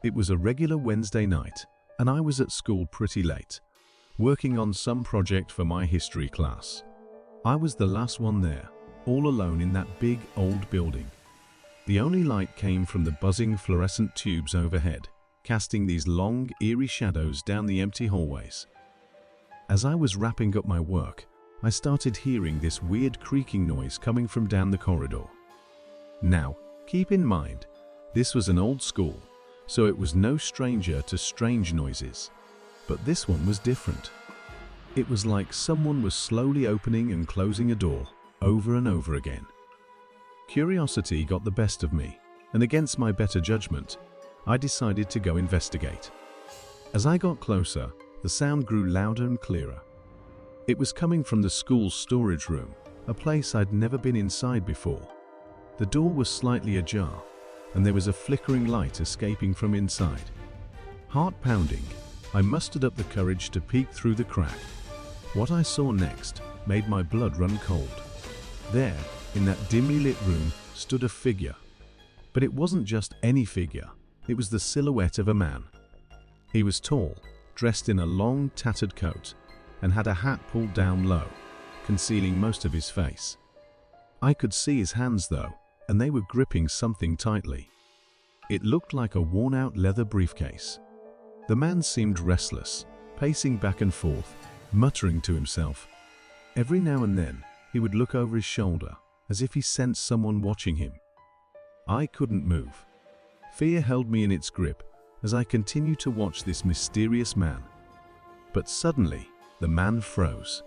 It was a regular Wednesday night, and I was at school pretty late, working on some project for my history class. I was the last one there, all alone in that big old building. The only light came from the buzzing fluorescent tubes overhead, casting these long, eerie shadows down the empty hallways. As I was wrapping up my work, I started hearing this weird creaking noise coming from down the corridor. Now, keep in mind, this was an old school, so it was no stranger to strange noises. But this one was different. It was like someone was slowly opening and closing a door, over and over again. Curiosity got the best of me, and against my better judgment, I decided to go investigate. As I got closer, the sound grew louder and clearer. It was coming from the school's storage room, a place I'd never been inside before. The door was slightly ajar, and there was a flickering light escaping from inside. Heart pounding, I mustered up the courage to peek through the crack. What I saw next made my blood run cold. There, in that dimly lit room, stood a figure. But it wasn't just any figure, it was the silhouette of a man. He was tall, dressed in a long, tattered coat, and had a hat pulled down low, concealing most of his face. I could see his hands though, and they were gripping something tightly. It looked like a worn-out leather briefcase. The man seemed restless, pacing back and forth, muttering to himself. Every now and then, he would look over his shoulder, as if he sensed someone watching him. I couldn't move. Fear held me in its grip as I continued to watch this mysterious man. But suddenly, the man froze.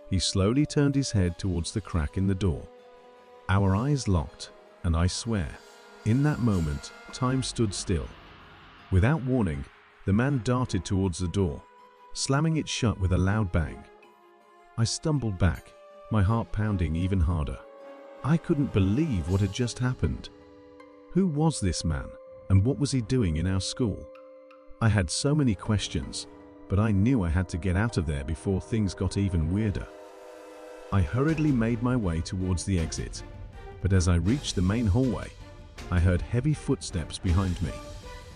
He slowly turned his head towards the crack in the door. Our eyes locked, and I swear, in that moment, time stood still. Without warning, the man darted towards the door, slamming it shut with a loud bang. I stumbled back, my heart pounding even harder. I couldn't believe what had just happened. Who was this man, and what was he doing in our school? I had so many questions, but I knew I had to get out of there before things got even weirder. I hurriedly made my way towards the exit, but as I reached the main hallway, I heard heavy footsteps behind me.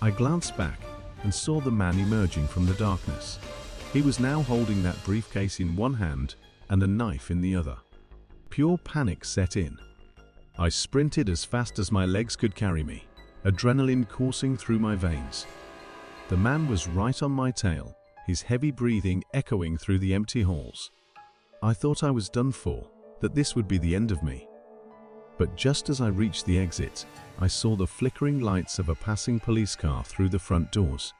I glanced back and saw the man emerging from the darkness. He was now holding that briefcase in one hand and a knife in the other. Pure panic set in. I sprinted as fast as my legs could carry me, adrenaline coursing through my veins. The man was right on my tail, his heavy breathing echoing through the empty halls. I thought I was done for, that this would be the end of me. But just as I reached the exit, I saw the flickering lights of a passing police car through the front doors.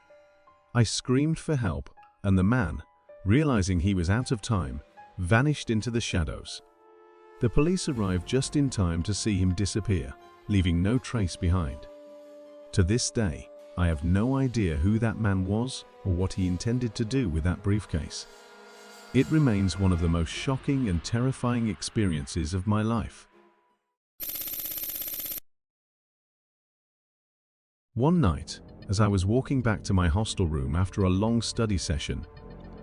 I screamed for help, and the man, realizing he was out of time, vanished into the shadows. The police arrived just in time to see him disappear, leaving no trace behind. To this day, I have no idea who that man was or what he intended to do with that briefcase. It remains one of the most shocking and terrifying experiences of my life. One night, as I was walking back to my hostel room after a long study session,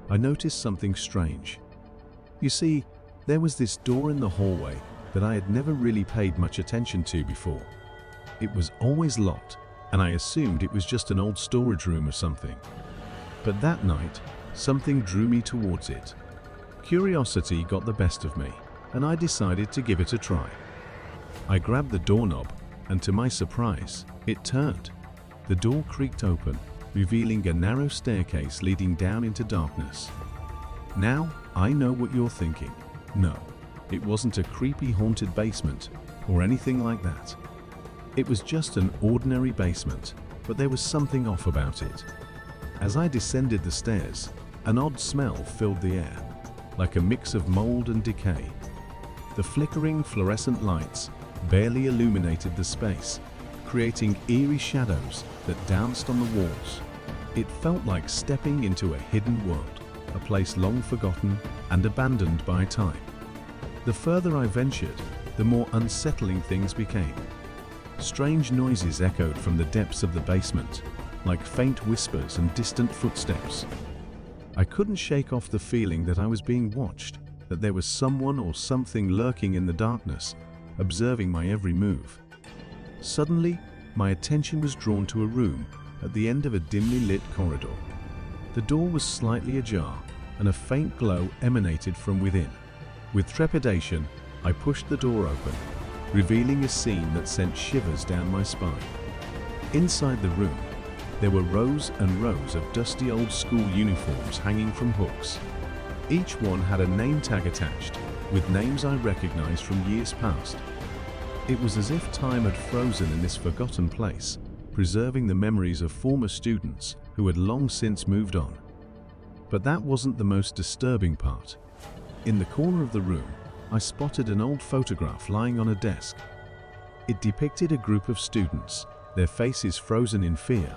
I noticed something strange. You see, there was this door in the hallway that I had never really paid much attention to before. It was always locked, and I assumed it was just an old storage room or something. But that night, something drew me towards it. Curiosity got the best of me, and I decided to give it a try. I grabbed the doorknob, and to my surprise, it turned. The door creaked open, revealing a narrow staircase leading down into darkness. Now, I know what you're thinking. No, it wasn't a creepy haunted basement or anything like that. It was just an ordinary basement, but there was something off about it. As I descended the stairs, an odd smell filled the air, like a mix of mold and decay. The flickering fluorescent lights barely illuminated the space, creating eerie shadows that danced on the walls. It felt like stepping into a hidden world, a place long forgotten and abandoned by time. The further I ventured, the more unsettling things became. Strange noises echoed from the depths of the basement, like faint whispers and distant footsteps. I couldn't shake off the feeling that I was being watched, that there was someone or something lurking in the darkness, observing my every move. Suddenly, my attention was drawn to a room at the end of a dimly lit corridor. The door was slightly ajar, and a faint glow emanated from within. With trepidation, I pushed the door open, revealing a scene that sent shivers down my spine. Inside the room, there were rows and rows of dusty old school uniforms hanging from hooks. Each one had a name tag attached, with names I recognized from years past. It was as if time had frozen in this forgotten place, preserving the memories of former students who had long since moved on. But that wasn't the most disturbing part. In the corner of the room, I spotted an old photograph lying on a desk. It depicted a group of students, their faces frozen in fear.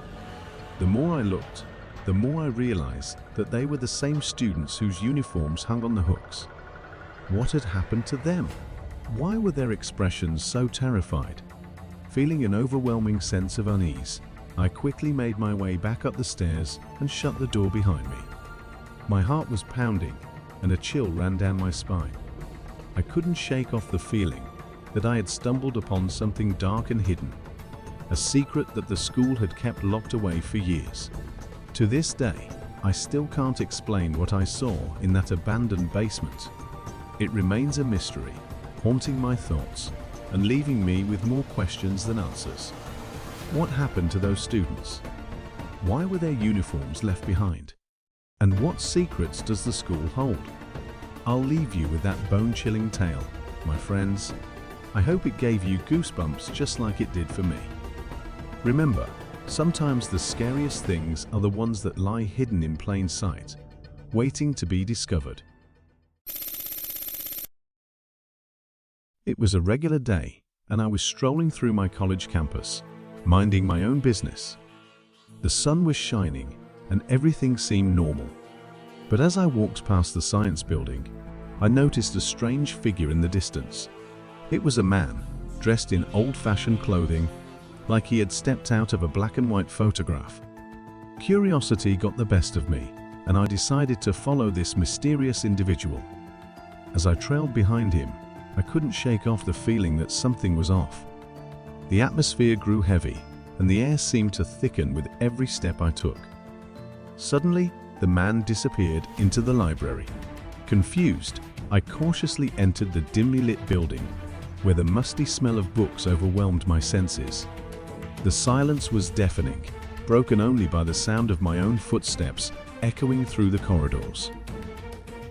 The more I looked, the more I realized that they were the same students whose uniforms hung on the hooks. What had happened to them? Why were their expressions so terrified? Feeling an overwhelming sense of unease, I quickly made my way back up the stairs and shut the door behind me. My heart was pounding, and a chill ran down my spine. I couldn't shake off the feeling that I had stumbled upon something dark and hidden, a secret that the school had kept locked away for years. To this day, I still can't explain what I saw in that abandoned basement. It remains a mystery, haunting my thoughts and leaving me with more questions than answers. What happened to those students? Why were their uniforms left behind? And what secrets does the school hold? I'll leave you with that bone-chilling tale, my friends. I hope it gave you goosebumps just like it did for me. Remember, sometimes the scariest things are the ones that lie hidden in plain sight, waiting to be discovered. It was a regular day, and I was strolling through my college campus, minding my own business. The sun was shining, and everything seemed normal. But as I walked past the science building, I noticed a strange figure in the distance. It was a man, dressed in old-fashioned clothing, like he had stepped out of a black and white photograph. Curiosity got the best of me, and I decided to follow this mysterious individual. As I trailed behind him, I couldn't shake off the feeling that something was off. The atmosphere grew heavy, and the air seemed to thicken with every step I took. Suddenly, the man disappeared into the library. Confused, I cautiously entered the dimly lit building, where the musty smell of books overwhelmed my senses. The silence was deafening, broken only by the sound of my own footsteps echoing through the corridors.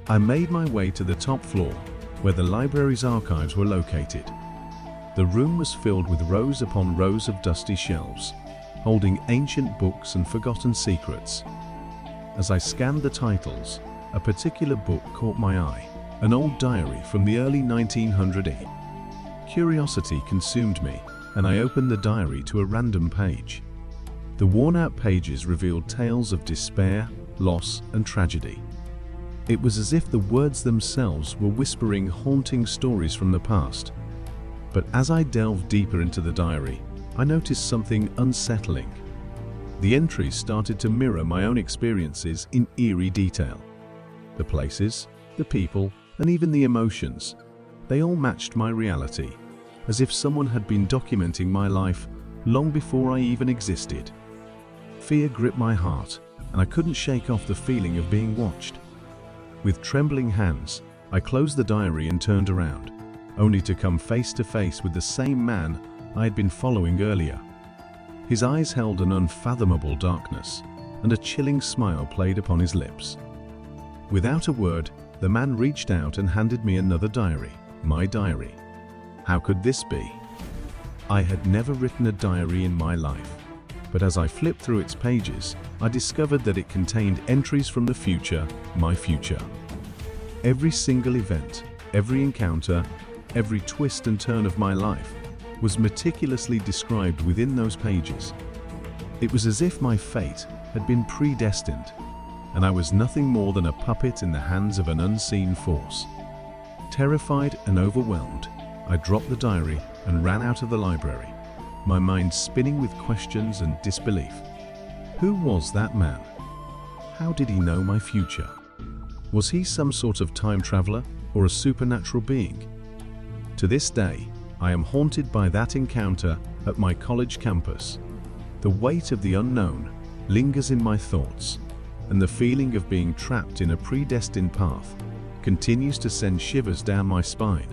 I made my way to the top floor, where the library's archives were located. The room was filled with rows upon rows of dusty shelves, holding ancient books and forgotten secrets. As I scanned the titles, a particular book caught my eye, an old diary from the early 1900s. Curiosity consumed me, and I opened the diary to a random page. The worn-out pages revealed tales of despair, loss, and tragedy. It was as if the words themselves were whispering haunting stories from the past. But as I delved deeper into the diary, I noticed something unsettling. The entries started to mirror my own experiences in eerie detail. The places, the people, and even the emotions, they all matched my reality, as if someone had been documenting my life long before I even existed. Fear gripped my heart, and I couldn't shake off the feeling of being watched. With trembling hands, I closed the diary and turned around, only to come face to face with the same man I had been following earlier. His eyes held an unfathomable darkness, and a chilling smile played upon his lips. Without a word, the man reached out and handed me another diary, my diary. How could this be? I had never written a diary in my life, but as I flipped through its pages, I discovered that it contained entries from the future, my future. Every single event, every encounter, every twist and turn of my life was meticulously described within those pages. It was as if my fate had been predestined, and I was nothing more than a puppet in the hands of an unseen force. Terrified and overwhelmed, I dropped the diary and ran out of the library, my mind spinning with questions and disbelief. Who was that man? How did he know my future? Was he some sort of time traveler or a supernatural being? To this day, I am haunted by that encounter at my college campus. The weight of the unknown lingers in my thoughts, and the feeling of being trapped in a predestined path continues to send shivers down my spine.